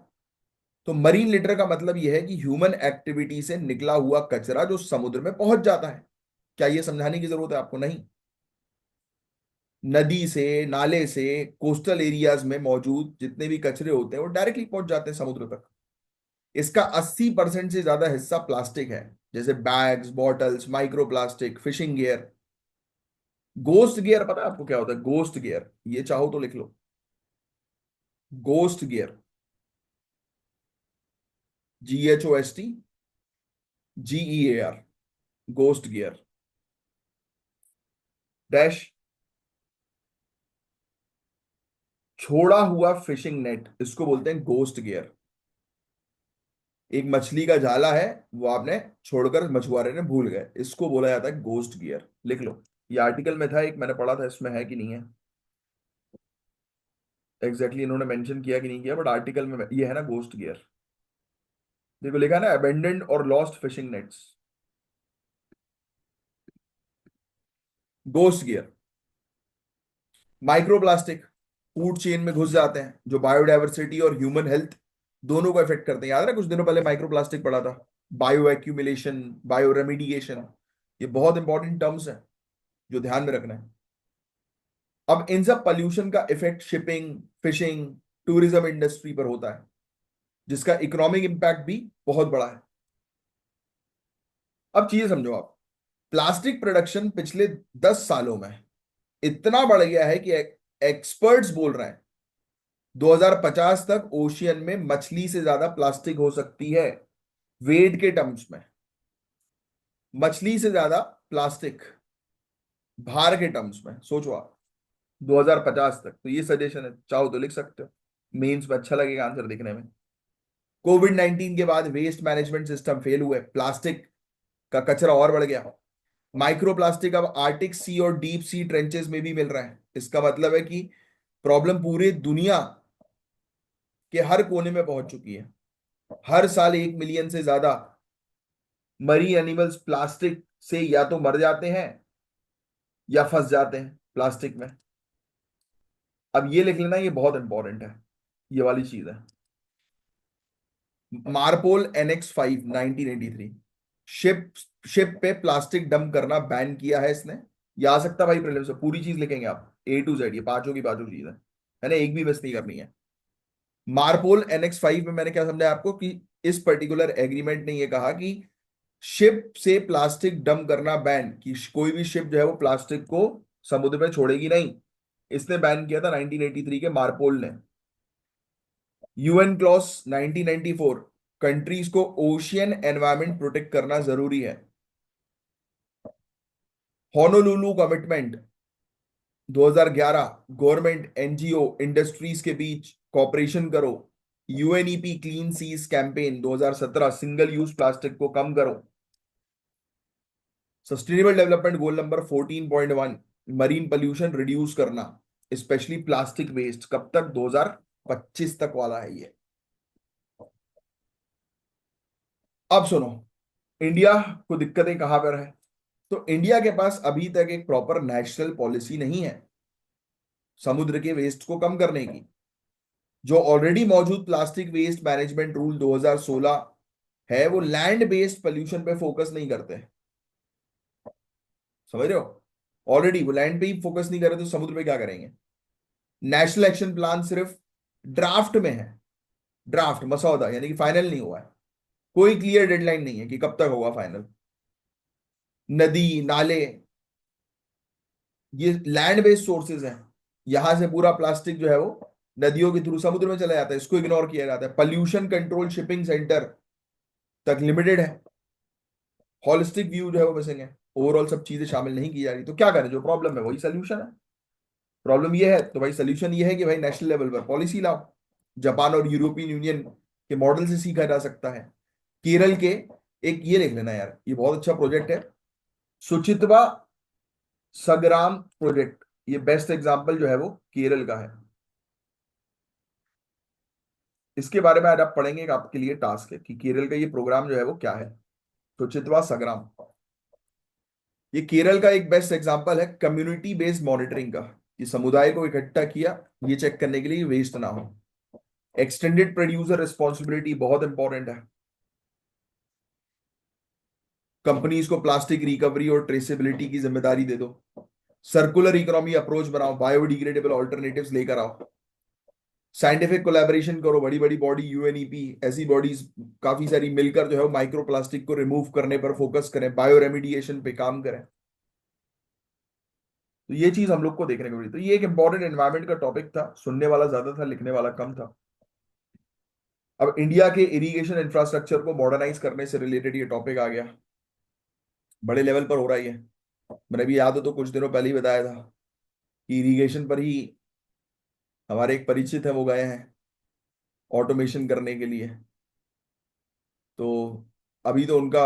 Speaker 1: तो मरीन लिटर का मतलब यह है कि ह्यूमन एक्टिविटी से निकला हुआ कचरा जो समुद्र में पहुंच जाता है। क्या ये समझाने की जरूरत है आपको? नहीं। नदी से, नाले से, कोस्टल एरियाज में मौजूद जितने भी कचरे होते हैं वो डायरेक्टली पहुंच जाते हैं समुद्र तक। इसका 80% से ज्यादा हिस्सा प्लास्टिक है, जैसे bags, bottles, micro plastic, fishing gear. Ghost gear पता है आपको क्या होता है? गोस्ट गियर, ये चाहो तो लिख लो, ghost gear, GHOST GEAR, ghost gear dash. छोड़ा हुआ फिशिंग नेट, इसको बोलते हैं गोस्ट गियर। एक मछली का जाला है, वो आपने छोड़कर मछुआरे ने भूल गए, इसको बोला जाता है गोस्ट गियर, लिख लो। ये आर्टिकल में था एक, मैंने पढ़ा था, इसमें है कि नहीं है एग्जैक्टली इन्होंने मेंशन किया कि नहीं किया, बट आर्टिकल में ये है ना गोस्ट गियर। देखो लिखा है ना, अबेंडेंड और lost fishing nets, ghost gear. Microplastic food chain में घुस जाते हैं, जो बायोडायवर्सिटी और ह्यूमन हेल्थ दोनों को इफेक्ट करते हैं। याद है कुछ दिनों पहले माइक्रोप्लास्टिक पढ़ा था, बायो एक्यूमुलेशन, बायो रेमिडिएशन, ये बहुत इंपॉर्टेंट टर्म्स हैं जो ध्यान में रखना है। अब इन सब पॉल्यूशन का effect shipping, fishing, tourism industry पर होता है, जिसका इकोनॉमिक इंपैक्ट भी बहुत बड़ा है। अब चीजें समझो आप, प्लास्टिक प्रोडक्शन पिछले 10 सालों में इतना बढ़ गया है कि एक्सपर्ट्स बोल रहे हैं 2050 तक ओशियन में मछली से ज्यादा प्लास्टिक हो सकती है, वेट के टर्म्स में। मछली से ज्यादा प्लास्टिक भार के टर्म्स में, सोचो आप, 2050 तक। तो ये सजेशन है, चाहो तो लिख सकते हो, मेंस में अच्छा लगेगा आंसर देखने में। कोविड-19 के बाद वेस्ट मैनेजमेंट सिस्टम फेल हुए, प्लास्टिक का कचरा और बढ़ गया। माइक्रो प्लास्टिक अब आर्टिक सी और डीप सी ट्रेंचेस में भी मिल रहा है। इसका मतलब है कि प्रॉब्लम पूरी दुनिया के हर कोने में पहुंच चुकी है। हर साल 1 मिलियन से ज्यादा मरी एनिमल्स प्लास्टिक से या तो मर जाते हैं या फंस जाते हैं प्लास्टिक में। अब ये लिख लेना, ये बहुत इंपॉर्टेंट है, ये वाली चीज है। मार्पोल NX-5 1983, शिप शिप पे प्लास्टिक डंप करना बैन किया है इसने। ये आ सकता भाई प्रीलिम्स से, पूरी चीज लिखेंगे आप A to Z, ये पांचों की पांचों चीज है ना, एक भी मिस नहीं करनी है। मार्पोल NX-5 में मैंने क्या समझा आपको कि इस पर्टिकुलर एग्रीमेंट ने ये कहा कि शिप से प्लास्टिक डंप करना बैन, कि कोई भी शिप जो है वो प्लास्टिक को समुद्र में छोड़ेगी नहीं। इसने बैन किया था 1983 के मार्पोल ने। UN क्लॉज 1994, कंट्रीज को ओशियन एनवायरमेंट प्रोटेक्ट करना जरूरी है। Honolulu commitment 2011, government, NGO, industries के बीच कॉपरेशन करो। UNEP clean seas campaign 2017, single use plastic को कम करो। Sustainable development goal number 14.1, marine pollution reduce करना, स्पेशली प्लास्टिक वेस्ट, कब तक? 2025 तक वाला है ये। अब सुनो, इंडिया को दिक्कतें कहां पर है। तो इंडिया के पास अभी तक एक प्रॉपर नेशनल पॉलिसी नहीं है समुद्र के वेस्ट को कम करने की। जो ऑलरेडी मौजूद प्लास्टिक वेस्ट मैनेजमेंट रूल 2016 है वो लैंड बेस्ड पोल्यूशन पे फोकस नहीं करते। समझ रहे हो? ऑलरेडी वो लैंड पे ही फोकस नहीं कर रहे तो समुद्र पे क्या करेंगे? नेशनल एक्शन प्लान सिर्फ ड्राफ्ट में है। ड्राफ्ट मसौदा, यानी कि फाइनल नहीं हुआ है। कोई क्लियर डेडलाइन नहीं है कि कब तक होगा फाइनल। नदी नाले, ये लैंड बेस्ड सोर्सेज हैं। यहां से पूरा प्लास्टिक जो है वो नदियों के थ्रू समुद्र में चला जाता है, इसको इग्नोर किया जाता है। पॉल्यूशन कंट्रोल शिपिंग सेंटर तक लिमिटेड है। हॉलिस्टिक व्यू जो है वो मिसिंग है। ओवरऑल सब चीजें शामिल नहीं की जा रही, तो क्या करें? जो प्रॉब्लम है वही सोल्यूशन है। प्रॉब्लम ये है तो भाई सोल्यूशन ये है कि भाई नेशनल लेवल पर पॉलिसी लाओ। जापान और यूरोपियन यूनियन के मॉडल से सीखा जा सकता है। केरल के, एक ये लिख लेना यार, ये बहुत अच्छा प्रोजेक्ट है, सुचित्वा सगराम प्रोजेक्ट। ये बेस्ट एग्जांपल जो है वो केरल का है। इसके बारे में आज आप पढ़ेंगे, एक आपके लिए टास्क है कि केरल का ये प्रोग्राम जो है वो क्या है। सुचित्वा सगराम, ये केरल का एक बेस्ट एग्जांपल है कम्युनिटी बेस्ड मॉनिटरिंग का, कि समुदाय को इकट्ठा किया ये चेक करने के लिए वेस्ट ना हो। एक्सटेंडेड प्रोड्यूसर रिस्पॉन्सिबिलिटी बहुत इंपॉर्टेंट है। कंपनीज को प्लास्टिक रिकवरी और ट्रेसेबिलिटी की जिम्मेदारी दे दो। सर्कुलर इकोनॉमी अप्रोच बनाओ, बायोडिग्रेडेबल ऑल्टरनेटिव्स लेकर आओ। साइंटिफिक कोलैबोरेशन करो, बड़ी बड़ी बॉडी, यूएनईपी ऐसी बॉडीज काफी सारी मिलकर जो है माइक्रो प्लास्टिक को रिमूव करने पर फोकस करें, बायो रेमिडिएशन पे काम करें। तो ये चीज हम लोग को देखने को मिली। तो ये एक इंपॉर्टेंट एनवायरमेंट का टॉपिक था, सुनने वाला ज्यादा था, लिखने वाला कम था। अब इंडिया के इरिगेशन इंफ्रास्ट्रक्चर को मॉडर्नाइज करने से रिलेटेड ये टॉपिक आ गया। बड़े लेवल पर हो रहा है ये। मैंने भी याद हो तो कुछ दिनों पहले ही बताया था कि इरिगेशन पर ही हमारे एक परिचित है, वो गए हैं ऑटोमेशन करने के लिए। तो अभी तो उनका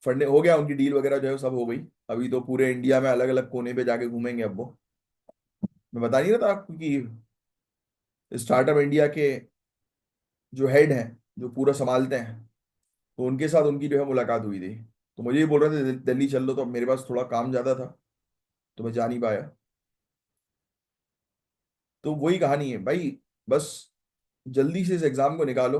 Speaker 1: फंडिंग हो गया, उनकी डील वगैरह जो है वो सब हो गई। अभी तो पूरे इंडिया में अलग अलग कोने पे जाके घूमेंगे अब वो। मैं बता नहीं रहा था आपको कि स्टार्टअप इंडिया के जो हेड हैं, जो पूरा संभालते हैं, तो उनके साथ उनकी जो है मुलाकात हुई थी। तो मुझे ये बोल रहे थे दिल्ली चल लो, तो अब मेरे पास थोड़ा काम ज्यादा था तो मैं जा नहीं पाया। तो वही कहानी है भाई, बस जल्दी से इस एग्जाम को निकालो।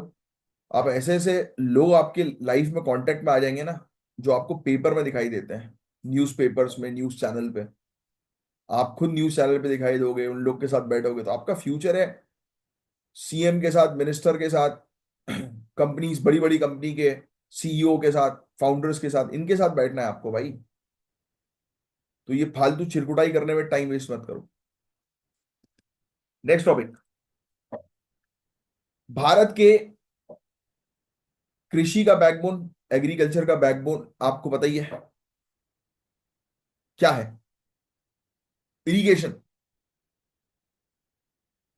Speaker 1: आप ऐसे ऐसे लोग आपके लाइफ में कांटेक्ट में आ जाएंगे ना, जो आपको पेपर में दिखाई देते हैं, न्यूज पेपर्स में, न्यूज चैनल पे। आप खुद न्यूज चैनल पे दिखाई दोगे, उन लोग के साथ बैठोगे, तो आपका फ्यूचर है सीएम के साथ, मिनिस्टर के साथ, कंपनीज, बड़ी बड़ी कंपनी के सीईओ के साथ, फाउंडर्स के साथ, इनके साथ बैठना है आपको भाई। तो ये फालतू चिरकुटाई करने में टाइम वेस्ट मत करो। नेक्स्ट टॉपिक, भारत के कृषि का बैकबोन, एग्रीकल्चर का बैकबोन आपको पता ही है क्या है? इरिगेशन,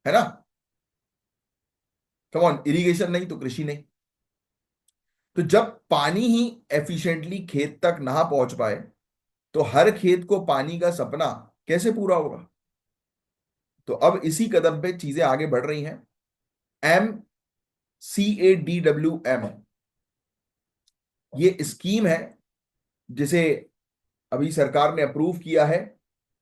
Speaker 1: है ना? कम ऑन, इरिगेशन नहीं तो कृषि नहीं। तो जब पानी ही एफिशिएंटली खेत तक ना पहुंच पाए तो हर खेत को पानी का सपना कैसे पूरा होगा? तो अब इसी कदम पे चीजें आगे बढ़ रही हैं। MCADWM, ये स्कीम है जिसे अभी सरकार ने अप्रूव किया है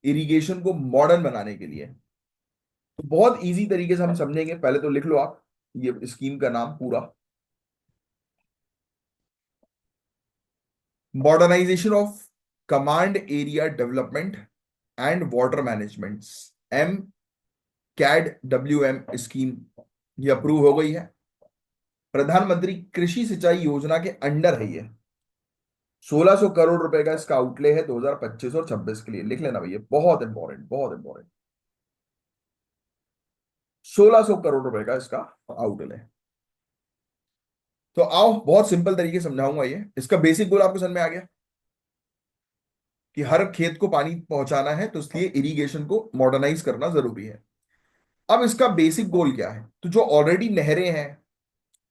Speaker 1: इरिगेशन को मॉडर्न बनाने के लिए। तो बहुत इजी तरीके से हम समझेंगे, पहले तो लिख लो आप ये स्कीम का नाम पूरा। Modernization of command area development and water management, MCADWM scheme, ये अप्रूव हो गई है। प्रधानमंत्री कृषि सिंचाई योजना के अंडर है ये। 1600 करोड़ रुपए का इसका आउटले है 2025 और 26 के लिए, लिख लेना भैया, बहुत इंपॉर्टेंट, बहुत इंपॉर्टेंट। 1600 करोड़ रुपए का इसका आउटले है। तो आओ बहुत सिंपल तरीके से समझाऊंगा ये। इसका बेसिक गोल आपको समझ में आ गया कि हर खेत को पानी पहुंचाना है, तो इसलिए इरिगेशन को मॉडर्नाइज करना जरूरी है। अब इसका बेसिक गोल क्या है? तो जो ऑलरेडी नहरें हैं,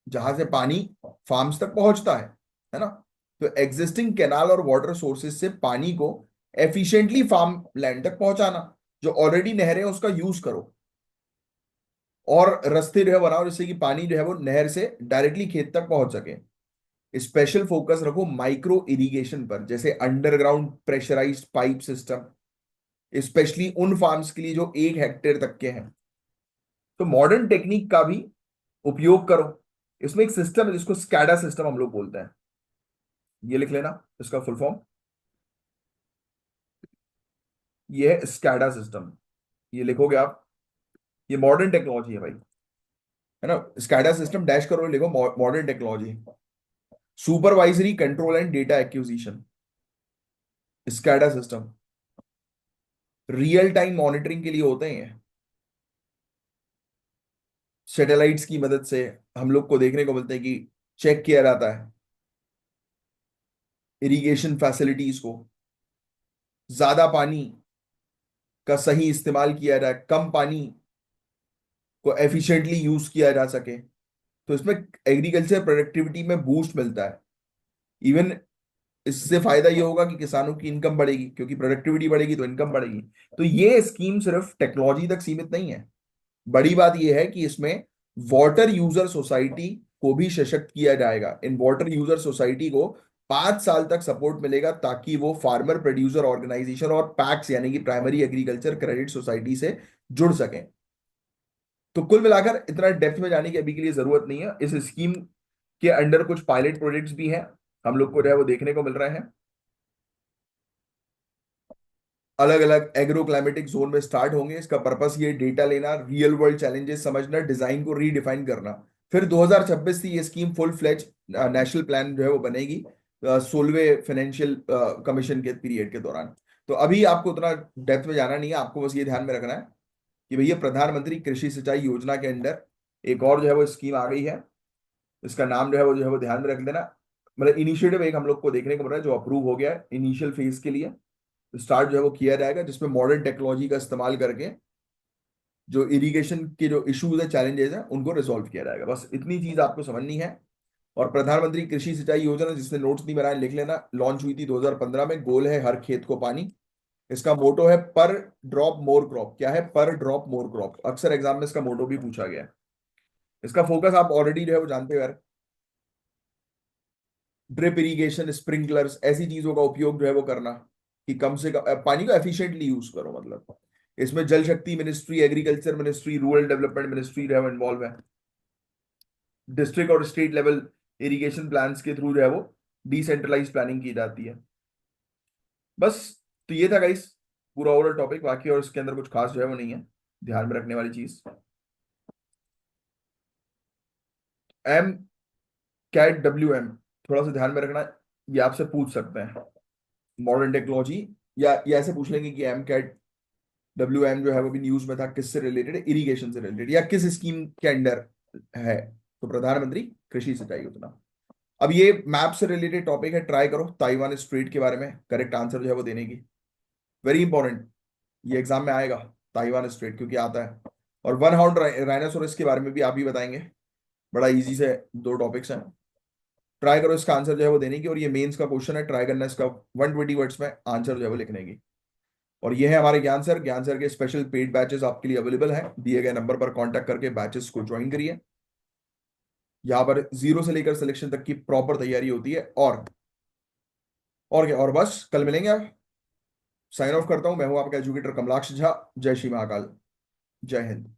Speaker 1: जहां से पानी फार्म्स तक पहुंचता है ना, तो एग्जिस्टिंग कैनाल और वाटर सोर्सेज से पानी को एफिशिएंटली फार्म लैंड तक पहुंचाना। जो ऑलरेडी नहरें हैं उसका यूज करो और रास्ते जो है बनाओ जिससे कि पानी जो है वो नहर से डायरेक्टली खेत तक पहुंच सके। स्पेशल फोकस रखो माइक्रो इरिगेशन पर, जैसे underground pressurized pipe system, specially उन फार्म्स के लिए जो 1 हेक्टेयर तक के हैं। तो मॉडर्न टेक्निक का भी उपयोग करो। इसमें एक सिस्टम है जिसको स्कैडा सिस्टम हम लोग बोलते हैं। ये लिख लेना, इसका फुल फॉर्म ये है स्कैडा सिस्टम। ये लिखोगे आप, ये मॉडर्न टेक्नोलॉजी है भाई, है ना। स्कैडा सिस्टम डैश करो, लिखो modern technology, supervisory control and data acquisition. SCADA system real time monitoring के लिए होते हैं। सैटेलाइट्स की मदद से हम लोग को देखने को मिलता है कि चेक किया जाता है इरिगेशन फैसिलिटीज को, ज्यादा पानी का सही इस्तेमाल किया जाए, कम पानी को एफिशिएंटली यूज किया जा सके। तो इसमें एग्रीकल्चर प्रोडक्टिविटी में बूस्ट मिलता है। इवन इससे फायदा ये होगा कि किसानों की इनकम बढ़ेगी, क्योंकि प्रोडक्टिविटी बढ़ेगी तो इनकम बढ़ेगी। तो ये स्कीम सिर्फ टेक्नोलॉजी तक सीमित नहीं है। बड़ी बात यह है कि इसमें वाटर यूजर सोसाइटी को भी सशक्त किया जाएगा। इन वाटर यूजर सोसाइटी को 5 साल तक सपोर्ट मिलेगा, ताकि वो फार्मर प्रोड्यूसर ऑर्गेनाइजेशन और पैक्स यानी कि प्राइमरी एग्रीकल्चर क्रेडिट सोसाइटी से जुड़ सकें। तो कुल मिलाकर इतना डेप्थ में जाने की अभी के लिए जरूरत नहीं है। इस स्कीम के अंडर कुछ पायलट प्रोजेक्ट्स भी हैं, हम लोग को जो है वो देखने को मिल रहे हैं। अलग अलग एग्रो क्लाइमेटिक जोन में स्टार्ट होंगे। इसका पर्पस ये डेटा लेना, रियल वर्ल्ड चैलेंजेस समझना, डिजाइन को रीडिफाइन करना। फिर 2026 से ये scheme full fledge national plan जो है वो बनेगी 16वें फाइनेंशियल कमीशन के पीरियड के दौरान। तो अभी आपको उतना डेप्थ में जाना नहीं है, आपको बस ये ध्यान में रखना है कि भैया प्रधानमंत्री कृषि सिंचाई योजना के अंडर एक और जो है वो स्कीम आ गई है। इसका नाम जो है वो ध्यान में रख लेना। मतलब इनिशिएटिव एक हम लोग को देखने को मिल रहा है जो अप्रूव हो गया है इनिशियल फेज के लिए। स्टार्ट जो है वो किया जाएगा, जिसमें मॉडर्न टेक्नोलॉजी का इस्तेमाल करके जो इरिगेशन के जो इश्यूज है, चैलेंजेस हैं, उनको रिजॉल्व किया जाएगा। बस इतनी चीज आपको समझनी है। और प्रधानमंत्री कृषि सिंचाई योजना, जिसने नोट्स नहीं बनाए लिख लेना, लॉन्च हुई थी 2015 में। गोल है हर खेत को पानी। इसका मोटो है पर ड्रॉप मोर क्रॉप। क्या है पर ड्रॉप मोर क्रॉप? अक्सर एग्जाम में इसका मोटो भी पूछा गया है। इसका फोकस आप ऑलरेडी जो है वो जानते हो यार, ड्रिप इरिगेशन, स्प्रिंकलर्स, ऐसी चीजों का उपयोग जो है वो करना, कि कम से कम पानी को एफिशिएंटली यूज करो। मतलब इसमें जल शक्ति ministry, agriculture ministry, rural development ministry जो है वो इन्वॉल्व है। डिस्ट्रिक्ट और स्टेट लेवल इरिगेशन प्लान्स के थ्रू जो है वो डिसेंट्रलाइज प्लानिंग की जाती है। बस, तो ये था गाइस पूरा ओवरऑल टॉपिक। बाकी और इसके अंदर कुछ खास जो है वो नहीं है ध्यान में रखने वाली चीज। एम कैट डब्ल्यू एम थोड़ा सा ध्यान में रखना, ये आपसे पूछ सकते हैं मॉडर्न टेक्नोलॉजी, या ऐसे पूछ लेंगे कि एम कैट डब्ल्यू एम जो है वो भी न्यूज में था, किससे रिलेटेड है? इरिगेशन से रिलेटेड, या किस स्कीम के अंडर है? तो प्रधानमंत्री कृषि सिंचाई योजना। अब ये मैप से रिलेटेड टॉपिक है, ट्राई करो ताइवान स्ट्रेट के बारे में करेक्ट आंसर जो है वो देने की। वेरी इंपॉर्टेंट, ये एग्जाम में आएगा ताइवान स्ट्रेट, क्योंकि आता है। और वन हाउंड राइनोसोरस के बारे में भी आप ही बताएंगे। बड़ा इजी से दो टॉपिक्स हैं, ट्राई करो इसका आंसर जो है वो देने की। और ये मेंस का क्वेश्चन है, ट्राई करना इसका 120 वर्ड्स में आंसर जो है वो लिखने की। और ये है हमारे ज्ञान सर के स्पेशल पेड बैचेस आपके लिए अवेलेबल हैं। दिए गए नंबर पर कांटेक्ट करके बैचेस को ज्वाइन करिए। यहाँ पर जीरो से लेकर सिलेक्शन तक की प्रॉपर तैयारी होती है। और क्या, और बस कल मिलेंगे। साइन ऑफ करता हूं, मैं हूं आपका एजुकेटर कमलाक्ष झा। जय श्री महाकाल, जय हिंद।